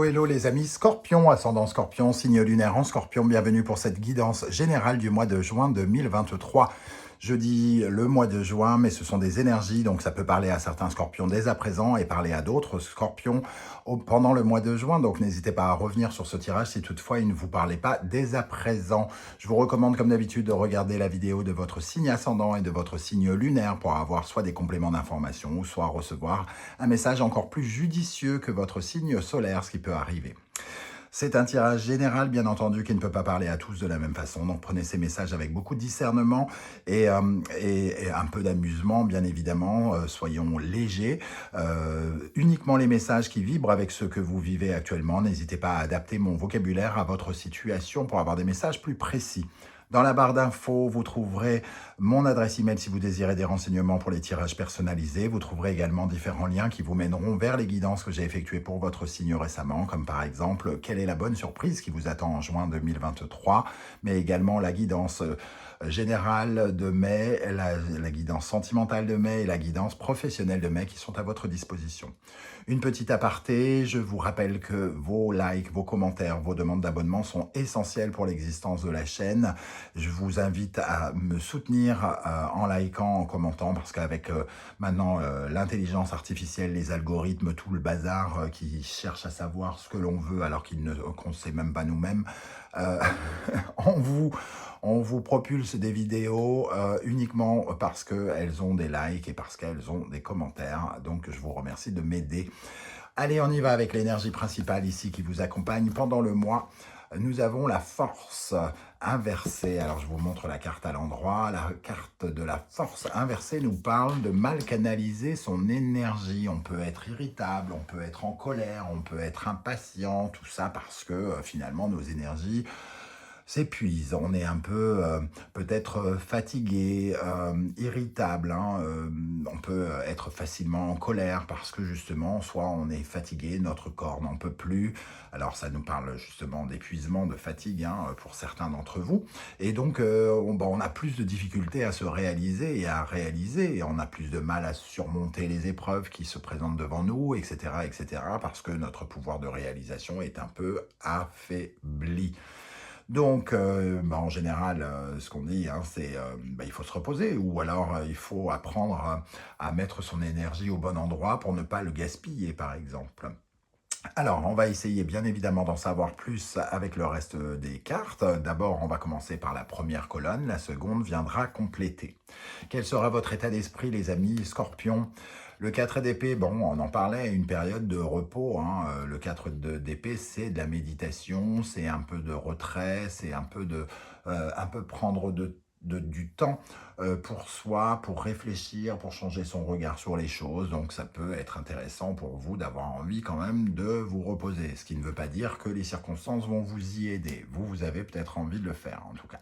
hello les amis Scorpion, ascendant Scorpion, signe lunaire en Scorpion, bienvenue pour cette guidance générale du mois de juin 2023. Je dis le mois de juin, mais ce sont des énergies, donc ça peut parler à certains Scorpions dès à présent et parler à d'autres Scorpions pendant le mois de juin, donc n'hésitez pas à revenir sur ce tirage si toutefois il ne vous parlait pas dès à présent. Je vous recommande comme d'habitude de regarder la vidéo de votre signe ascendant et de votre signe lunaire pour avoir soit des compléments d'information ou soit recevoir un message encore plus judicieux que votre signe solaire, ce qui peut arriver. C'est un tirage général, bien entendu, qui ne peut pas parler à tous de la même façon. Donc prenez ces messages avec beaucoup de discernement et un peu d'amusement, bien évidemment. Soyons légers. Uniquement les messages qui vibrent avec ce que vous vivez actuellement. N'hésitez pas à adapter mon vocabulaire à votre situation pour avoir des messages plus précis. Dans la barre d'infos, vous trouverez mon adresse email si vous désirez des renseignements pour les tirages personnalisés. Vous trouverez également différents liens qui vous mèneront vers les guidances que j'ai effectuées pour votre signe récemment, comme par exemple, quelle est la bonne surprise qui vous attend en juin 2023, mais également la guidance générale de mai, la guidance sentimentale de mai et la guidance professionnelle de mai qui sont à votre disposition. Une petite aparté, je vous rappelle que vos likes, vos commentaires, vos demandes d'abonnement sont essentiels pour l'existence de la chaîne. Je vous invite à me soutenir en likant, en commentant, parce qu'avec maintenant l'intelligence artificielle, les algorithmes, tout le bazar qui cherche à savoir ce que l'on veut alors qu'on ne sait même pas nous-mêmes, on vous propulse des vidéos uniquement parce qu'elles ont des likes et parce qu'elles ont des commentaires. Donc, je vous remercie de m'aider. Allez, on y va avec l'énergie principale ici qui vous accompagne pendant le mois. Nous avons la force inversée. Alors, je vous montre la carte à l'endroit. La carte de la force inversée nous parle de mal canaliser son énergie. On peut être irritable, on peut être en colère, on peut être impatient, tout ça parce que finalement, nos énergies s'épuise, on est un peu peut-être fatigué, irritable, hein, on peut être facilement en colère parce que justement, soit on est fatigué, notre corps n'en peut plus, alors ça nous parle justement d'épuisement, de fatigue hein, pour certains d'entre vous, et donc on a plus de difficultés à se réaliser et à réaliser, et on a plus de mal à surmonter les épreuves qui se présentent devant nous, etc., etc., parce que notre pouvoir de réalisation est un peu affaibli. Donc, en général, ce qu'on dit, hein, c'est il faut se reposer ou alors il faut apprendre à mettre son énergie au bon endroit pour ne pas le gaspiller, par exemple. Alors, on va essayer bien évidemment d'en savoir plus avec le reste des cartes. D'abord, on va commencer par la première colonne, la seconde viendra compléter. Quel sera votre état d'esprit, les amis Scorpions? Le 4 d'épée, bon, on en parlait, une période de repos. Hein. Le 4 d'épée, c'est de la méditation, c'est un peu de retrait, c'est un peu prendre du temps pour soi, pour réfléchir, pour changer son regard sur les choses. Donc ça peut être intéressant pour vous d'avoir envie quand même de vous reposer. Ce qui ne veut pas dire que les circonstances vont vous y aider. Vous avez peut-être envie de le faire en tout cas.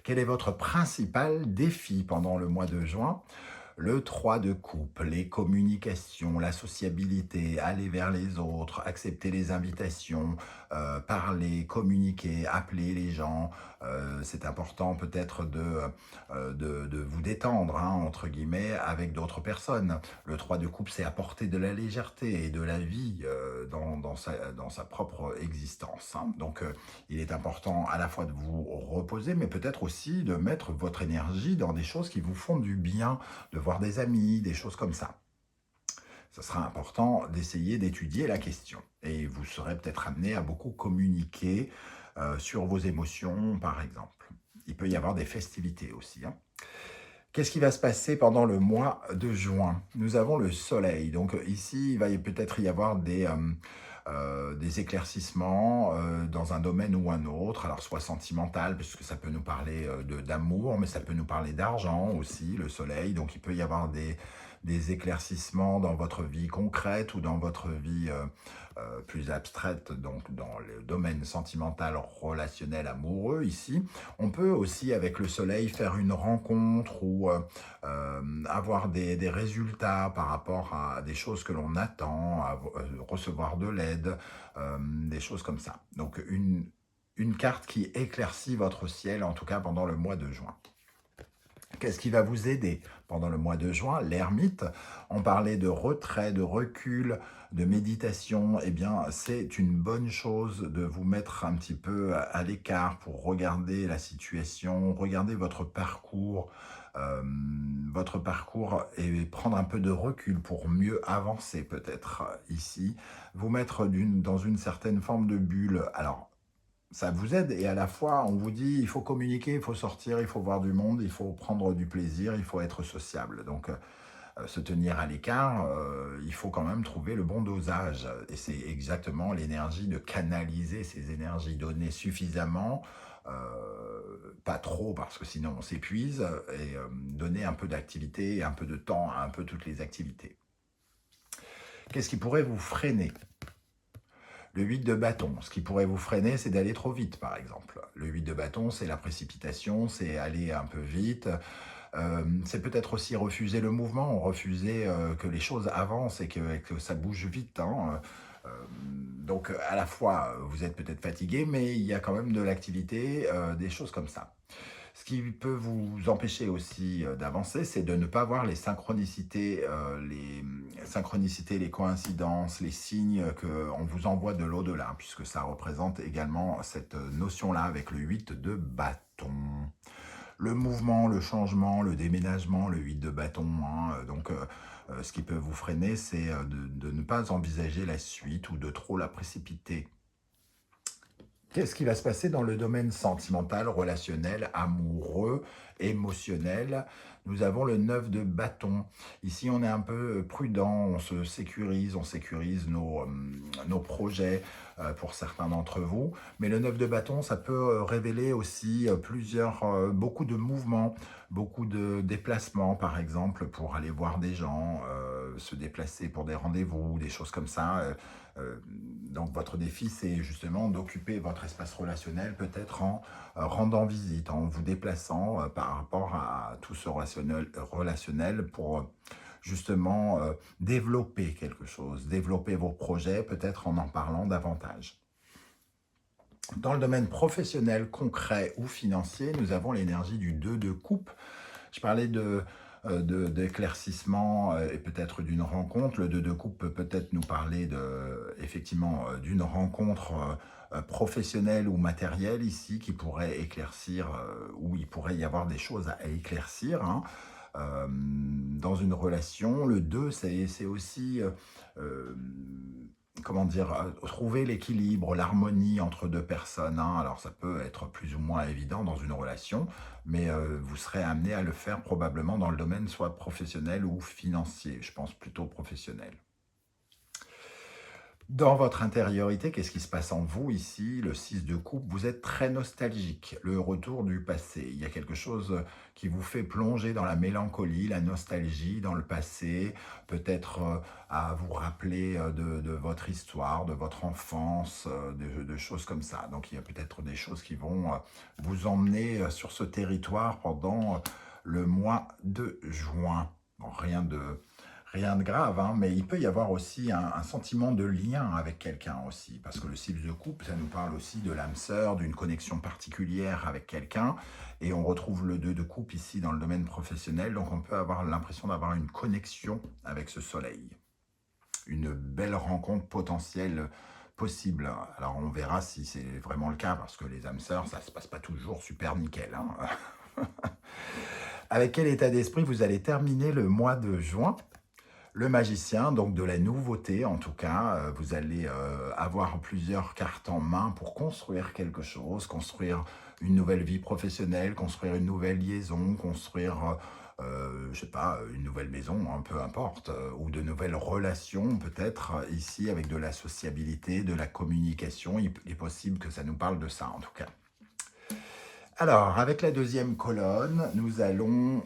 Quel est votre principal défi pendant le mois de juin ? Le 3 de coupe, les communications, la sociabilité, aller vers les autres, accepter les invitations, parler, communiquer, appeler les gens. C'est important peut-être de vous détendre, hein, entre guillemets, avec d'autres personnes. Le 3 de coupe, c'est apporter de la légèreté et de la vie dans sa propre existence. Hein. Donc, il est important à la fois de vous reposer, mais peut-être aussi de mettre votre énergie dans des choses qui vous font du bien, de voir des amis, des choses comme ça. Ce sera important d'essayer d'étudier la question. Et vous serez peut-être amené à beaucoup communiquer sur vos émotions, par exemple. Il peut y avoir des festivités aussi. Hein. Qu'est-ce qui va se passer pendant le mois de juin? Nous avons le soleil. Donc ici, il va peut-être y avoir des éclaircissements dans un domaine ou un autre, alors soit sentimental, puisque ça peut nous parler d'amour, mais ça peut nous parler d'argent aussi, le soleil, donc il peut y avoir des éclaircissements dans votre vie concrète ou dans votre vie plus abstraite, donc dans le domaine sentimental, relationnel, amoureux ici. On peut aussi avec le soleil faire une rencontre ou avoir des résultats par rapport à des choses que l'on attend, recevoir de l'aide, des choses comme ça. Donc une carte qui éclaircit votre ciel, en tout cas pendant le mois de juin. Qu'est-ce qui va vous aider pendant le mois de juin? L'ermite, on parlait de retrait, de recul, de méditation. Eh bien, c'est une bonne chose de vous mettre un petit peu à l'écart pour regarder la situation, regarder euh, votre parcours et prendre un peu de recul pour mieux avancer peut-être ici. Vous mettre dans une certaine forme de bulle. Alors, ça vous aide et à la fois on vous dit il faut communiquer, il faut sortir, il faut voir du monde, il faut prendre du plaisir, il faut être sociable. Donc se tenir à l'écart, il faut quand même trouver le bon dosage. Et c'est exactement l'énergie de canaliser ces énergies, donner suffisamment, pas trop parce que sinon on s'épuise, et donner un peu d'activité et un peu de temps à un peu toutes les activités. Qu'est-ce qui pourrait vous freiner? Le 8 de bâton, ce qui pourrait vous freiner, c'est d'aller trop vite, par exemple. Le 8 de bâton, c'est la précipitation, c'est aller un peu vite. C'est peut-être aussi refuser le mouvement, refuser que les choses avancent et que ça bouge vite. Hein. Donc, à la fois, vous êtes peut-être fatigué, mais il y a quand même de l'activité, des choses comme ça. Ce qui peut vous empêcher aussi d'avancer, c'est de ne pas voir les coïncidences, les signes qu'on vous envoie de l'au-delà, puisque ça représente également cette notion-là avec le 8 de bâton. Le mouvement, le changement, le déménagement, le 8 de bâton. Hein, donc, ce qui peut vous freiner, c'est de ne pas envisager la suite ou de trop la précipiter. Qu'est-ce qui va se passer dans le domaine sentimental, relationnel, amoureux, émotionnel? Nous avons le 9 de bâton. Ici, on est un peu prudent, on sécurise nos projets pour certains d'entre vous. Mais le 9 de bâton, ça peut révéler aussi beaucoup de mouvements, beaucoup de déplacements, par exemple, pour aller voir des gens, se déplacer pour des rendez-vous, des choses comme ça. Donc votre défi, c'est justement d'occuper votre espace relationnel, peut-être en rendant visite, en vous déplaçant par rapport à tout ce relationnel pour justement développer quelque chose, développer vos projets, peut-être en parlant davantage. Dans le domaine professionnel, concret ou financier, nous avons l'énergie du 2 de coupe. Je parlais d'éclaircissement et peut-être d'une rencontre. Le 2 de coupe peut peut-être nous parler effectivement d'une rencontre professionnelle ou matérielle ici qui pourrait éclaircir, où il pourrait y avoir des choses à éclaircir. Hein. Dans une relation, le 2, c'est aussi comment dire, trouver l'équilibre, l'harmonie entre deux personnes. Hein. Alors ça peut être plus ou moins évident dans une relation, mais vous serez amené à le faire probablement dans le domaine soit professionnel ou financier. Je pense plutôt professionnel. Dans votre intériorité, qu'est-ce qui se passe en vous ici? Le 6 de coupe, vous êtes très nostalgique, le retour du passé. Il y a quelque chose qui vous fait plonger dans la mélancolie, la nostalgie dans le passé, peut-être à vous rappeler de votre histoire, de votre enfance, de choses comme ça. Donc il y a peut-être des choses qui vont vous emmener sur ce territoire pendant le mois de juin. Bon, rien de grave, hein, mais il peut y avoir aussi un sentiment de lien avec quelqu'un aussi, parce que le 6 de coupe, ça nous parle aussi de l'âme sœur, d'une connexion particulière avec quelqu'un, et on retrouve le 2 de coupe ici dans le domaine professionnel, donc on peut avoir l'impression d'avoir une connexion avec ce soleil. Une belle rencontre potentielle possible. Alors on verra si c'est vraiment le cas, parce que les âmes sœurs, ça ne se passe pas toujours super nickel. Hein. Avec quel état d'esprit vous allez terminer le mois de juin? Le magicien, donc de la nouveauté en tout cas, vous allez avoir plusieurs cartes en main pour construire quelque chose, construire une nouvelle vie professionnelle, construire une nouvelle liaison, construire, je sais pas, une nouvelle maison, hein, peu importe, ou de nouvelles relations peut-être, ici avec de la sociabilité, de la communication, il est possible que ça nous parle de ça en tout cas. Alors, avec la deuxième colonne, nous allons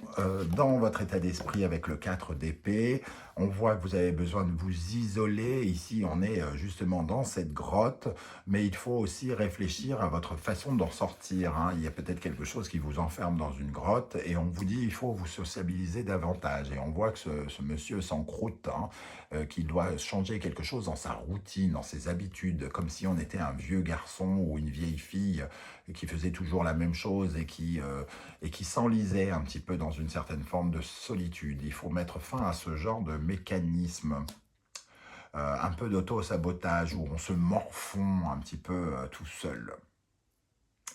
dans votre état d'esprit avec le 4 d'épée. On voit que vous avez besoin de vous isoler. Ici, on est justement dans cette grotte, mais il faut aussi réfléchir à votre façon d'en sortir. Hein. Il y a peut-être quelque chose qui vous enferme dans une grotte et on vous dit il faut vous sociabiliser davantage. Et on voit que ce monsieur s'encroute, hein, qu'il doit changer quelque chose dans sa routine, dans ses habitudes, comme si on était un vieux garçon ou une vieille fille qui faisait toujours la même chose et qui s'enlisait un petit peu dans une certaine forme de solitude. Il faut mettre fin à ce genre de mécanisme, un peu d'auto-sabotage où on se morfond un petit peu tout seul.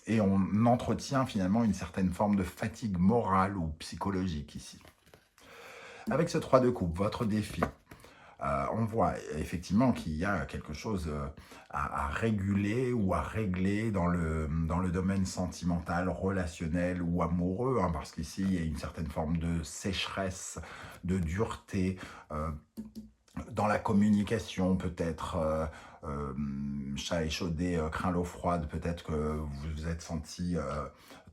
Et on entretient finalement une certaine forme de fatigue morale ou psychologique ici. Avec ce 3 de coupe, votre défi, on voit effectivement qu'il y a quelque chose à réguler ou à régler dans le domaine sentimental, relationnel ou amoureux, hein, parce qu'ici, il y a une certaine forme de sécheresse, de dureté, dans la communication peut-être, chat échaudé craint l'eau froide, peut-être que vous vous êtes senti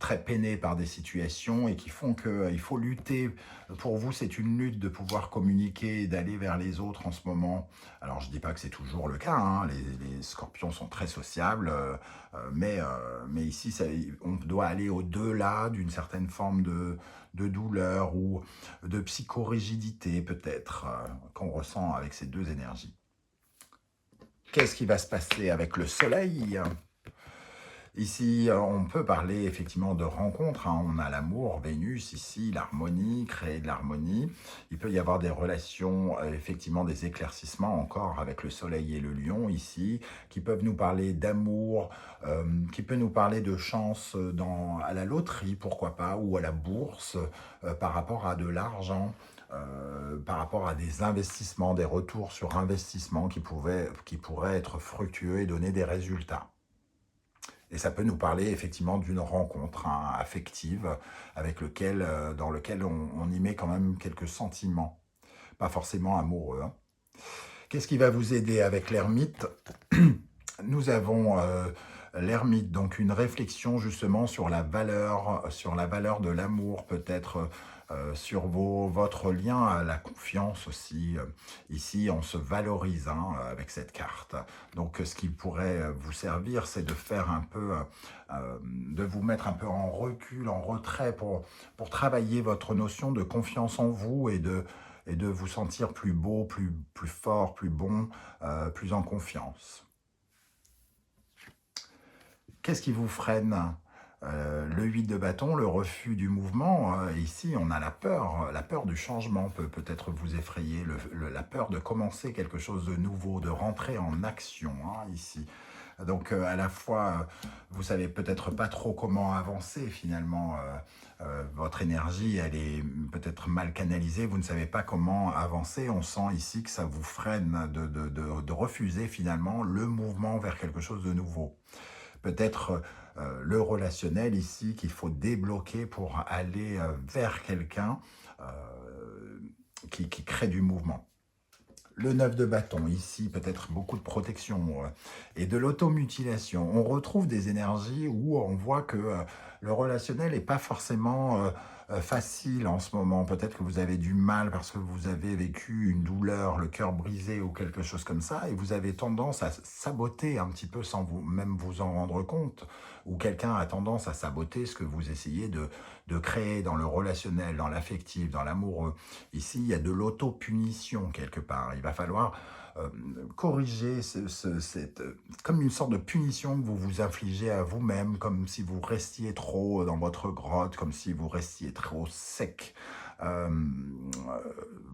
très peiné par des situations et qui font qu'il faut lutter. Pour vous, c'est une lutte de pouvoir communiquer et d'aller vers les autres en ce moment. Alors, je ne dis pas que c'est toujours le cas, hein, les scorpions sont très sociables, mais ici, on doit aller au-delà d'une certaine forme de douleur ou de psychorigidité peut-être qu'on ressent avec ces deux énergies. Qu'est-ce qui va se passer avec le soleil ? Ici, on peut parler effectivement de rencontres, hein. On a l'amour, Vénus, ici, l'harmonie, créer de l'harmonie. Il peut y avoir des relations, effectivement des éclaircissements encore avec le soleil et le lion ici, qui peuvent nous parler d'amour, qui peut nous parler de chance à la loterie, pourquoi pas, ou à la bourse, par rapport à de l'argent. Par rapport à des investissements, des retours sur investissement qui pourraient être fructueux et donner des résultats. Et ça peut nous parler effectivement d'une rencontre, hein, affective dans lequel on y met quand même quelques sentiments, pas forcément amoureux, hein. Qu'est-ce qui va vous aider avec l'ermite ? Nous avons l'ermite, donc une réflexion justement sur la valeur de l'amour, peut-être sur votre lien à la confiance aussi. Ici, on se valorise, hein, avec cette carte. Donc, ce qui pourrait vous servir, c'est de faire un peu, de vous mettre un peu en recul, en retrait pour travailler votre notion de confiance en vous et de vous sentir plus beau, plus fort, plus bon, plus en confiance. Qu'est-ce qui vous freine ? Le 8 de bâton, le refus du mouvement. Ici, on a la peur du changement peut peut-être vous effrayer, la peur de commencer quelque chose de nouveau, de rentrer en action, hein, ici. Donc, à la fois, vous savez peut-être pas trop comment avancer finalement. Votre énergie, elle est peut-être mal canalisée. Vous ne savez pas comment avancer. On sent ici que ça vous freine de refuser finalement le mouvement vers quelque chose de nouveau. Peut-être le relationnel ici qu'il faut débloquer pour aller vers quelqu'un qui crée du mouvement. Le 9 de bâton, ici peut-être beaucoup de protection et de l'automutilation. On retrouve des énergies où on voit que le relationnel n'est pas forcément facile en ce moment. Peut-être que vous avez du mal parce que vous avez vécu une douleur, le cœur brisé ou quelque chose comme ça, et vous avez tendance à saboter un petit peu sans même vous en rendre compte, ou quelqu'un a tendance à saboter ce que vous essayez de créer dans le relationnel, dans l'affectif, dans l'amoureux. Ici, il y a de l'autopunition quelque part. Il va falloir corriger comme une sorte de punition que vous vous infligez à vous-même, comme si vous restiez trop dans votre grotte, comme si vous restiez trop sec.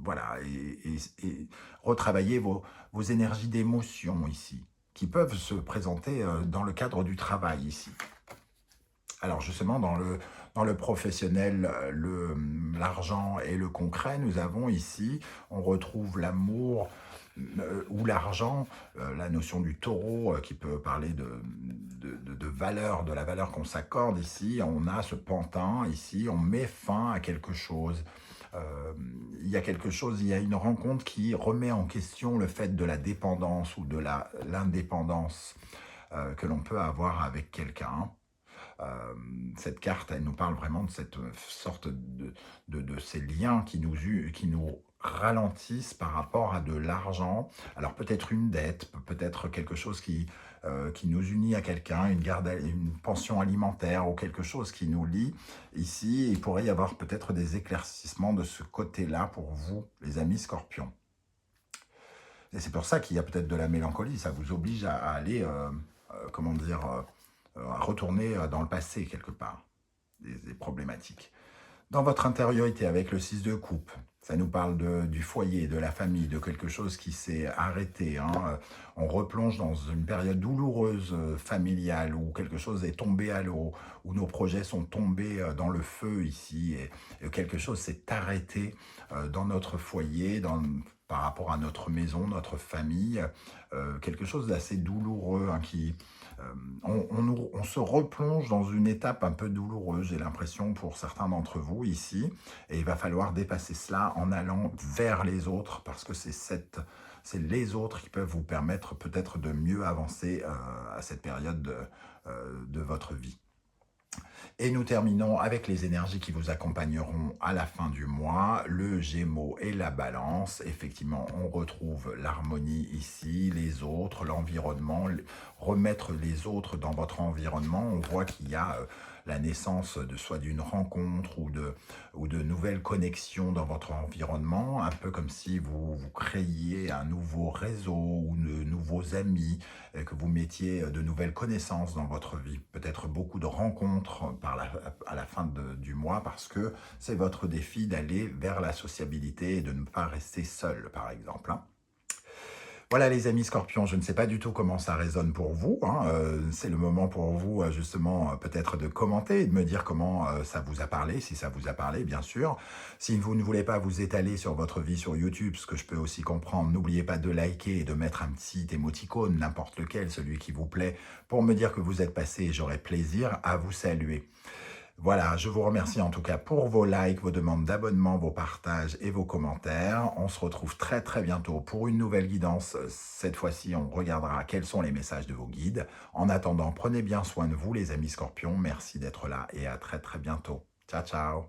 Voilà, et retravailler vos énergies d'émotion ici, qui peuvent se présenter dans le cadre du travail ici. Alors justement, dans le professionnel, l'argent et le concret, nous avons ici, on retrouve l'amour ou l'argent, la notion du taureau qui peut parler de valeur, de la valeur qu'on s'accorde ici. On a ce pantin ici, on met fin à quelque chose. Il y a quelque chose, il y a une rencontre qui remet en question le fait de la dépendance ou de l'indépendance que l'on peut avoir avec quelqu'un. Cette carte, elle nous parle vraiment de cette sorte de ces liens qui nous ralentissent par rapport à de l'argent. Alors peut-être une dette, peut-être quelque chose qui nous unit à quelqu'un, une pension alimentaire ou quelque chose qui nous lie. Ici, il pourrait y avoir peut-être des éclaircissements de ce côté-là pour vous, les amis scorpions. Et c'est pour ça qu'il y a peut-être de la mélancolie, ça vous oblige à aller, comment dire, retourner dans le passé quelque part, des problématiques. Dans votre intériorité, avec le 6 de coupe, ça nous parle du foyer, de la famille, de quelque chose qui s'est arrêté. Hein. On replonge dans une période douloureuse familiale où quelque chose est tombé à l'eau, où nos projets sont tombés dans le feu ici, et quelque chose s'est arrêté dans notre foyer, par rapport à notre maison, notre famille, quelque chose d'assez douloureux hein, on se replonge dans une étape un peu douloureuse, j'ai l'impression pour certains d'entre vous ici, et il va falloir dépasser cela en allant vers les autres, parce que c'est les autres qui peuvent vous permettre peut-être de mieux avancer à cette période de votre vie. Et nous terminons avec les énergies qui vous accompagneront à la fin du mois, le Gémeaux et la Balance. Effectivement, on retrouve l'harmonie ici, les autres, l'environnement, remettre les autres dans votre environnement. On voit qu'il y a la naissance de soit d'une rencontre ou de nouvelles connexions dans votre environnement, un peu comme si vous créiez un nouveau réseau ou de nouveaux amis, que vous mettiez de nouvelles connaissances dans votre vie. Peut-être beaucoup de rencontres à la fin du mois parce que c'est votre défi d'aller vers la sociabilité et de ne pas rester seul, par exemple. Hein. Voilà les amis scorpions, je ne sais pas du tout comment ça résonne pour vous. Hein. C'est le moment pour vous justement peut-être de commenter et de me dire comment ça vous a parlé, si ça vous a parlé bien sûr. Si vous ne voulez pas vous étaler sur votre vie sur YouTube, ce que je peux aussi comprendre, n'oubliez pas de liker et de mettre un petit émoticône, n'importe lequel, celui qui vous plaît, pour me dire que vous êtes passé et j'aurai plaisir à vous saluer. Voilà, je vous remercie en tout cas pour vos likes, vos demandes d'abonnement, vos partages et vos commentaires. On se retrouve très très bientôt pour une nouvelle guidance. Cette fois-ci, on regardera quels sont les messages de vos guides. En attendant, prenez bien soin de vous les amis scorpions. Merci d'être là et à très très bientôt. Ciao ciao.